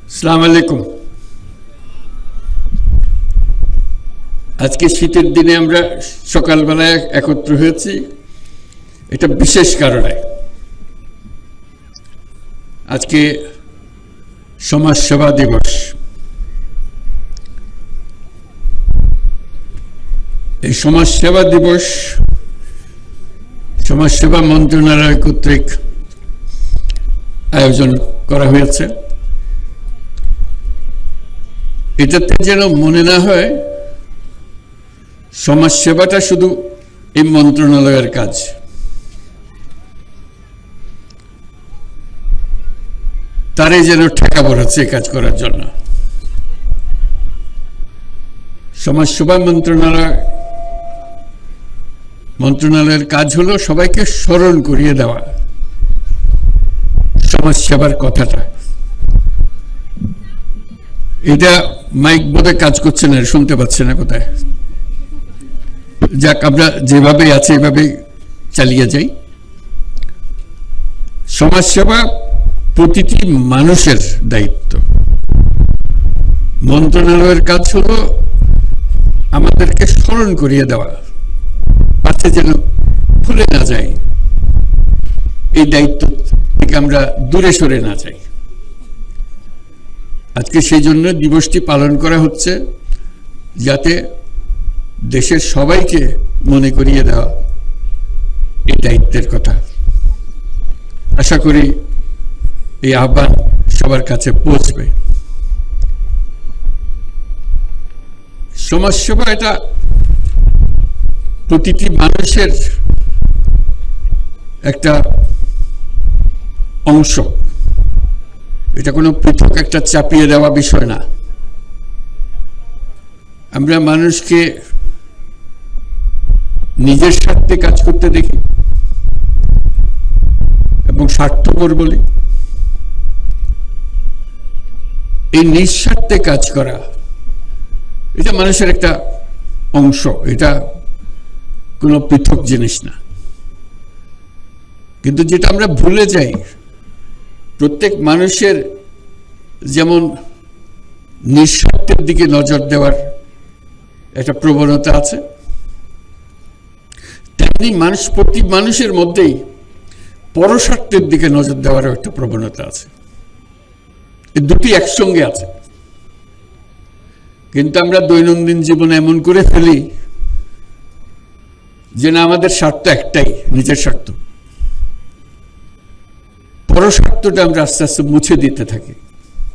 আসসালামু আলাইকুম। আজকে শীতের দিনে আমরা সকালবেলায় একত্র হয়েছি এটা বিশেষ কারণে। আজকে সমাজসেবা দিবস। এই সমাজসেবা দিবস সমাজসেবা মন্ত্রণালয় কর্তৃক আয়োজন করা হয়েছে। এটাতে যেন মনে না হয় সমাজসেবাটা শুধু এই মন্ত্রণালয়ের কাজ। তারই যেন ঠেকা পড়েছে কাজ করার জন্য। সমাজসেবা মন্ত্রণালয়ের কাজ হলো সবাইকে স্মরণ করিয়ে দেওয়া সমাজসেবার কথাটা। এটা মাইক বোধে কাজ করছে না, শুনতে পাচ্ছে না কোথায়। যাক, আমরা যেভাবে আছে এভাবে চালিয়ে যাই। সমাজসেবা প্রতিটি মানুষের দায়িত্ব। মন্ত্রণালয়ের কাজ হলো আমাদেরকে স্মরণ করিয়ে দেওয়া, পাশে যেন ভুলে না যাই, এই দায়িত্ব থেকে আমরা দূরে সরে না যাই। আজকে সেই জন্য দিবসটি পালন করা হচ্ছে, যাতে দেশের সবাইকে মনে করিয়ে দেওয়া এই দায়িত্বের কথা। আশা করি এই আহ্বান সবার কাছে পৌঁছবে। সমাজসেবা এটা প্রতিটি মানুষের একটা অংশ। এটা কোনো পৃথক একটা চাপিয়ে দেওয়া বিষয় না। আমরা মানুষকে নিজের স্বার্থে কাজ করতে দেখি এবং স্বার্থপর বলি। এই নিঃস্বার্থে কাজ করা এটা মানুষের একটা অংশ, এটা কোনো পৃথক জিনিস না। কিন্তু যেটা আমরা ভুলে যাই, প্রত্যেক মানুষের যেমন নিঃস্বার্থের দিকে নজর দেওয়ার একটা প্রবণতা আছে, তেমনি প্রতি মানুষের মধ্যেই পরস্বার্থের দিকে নজর দেওয়ারও একটা প্রবণতা আছে। এই দুটি একসঙ্গে আছে। কিন্তু আমরা দৈনন্দিন জীবনে এমন করে ফেলি যে না, আমাদের স্বার্থ একটাই, নিজের স্বার্থ। পরস্বার্থটা আমরা আস্তে আস্তে মুছে দিতে থাকি।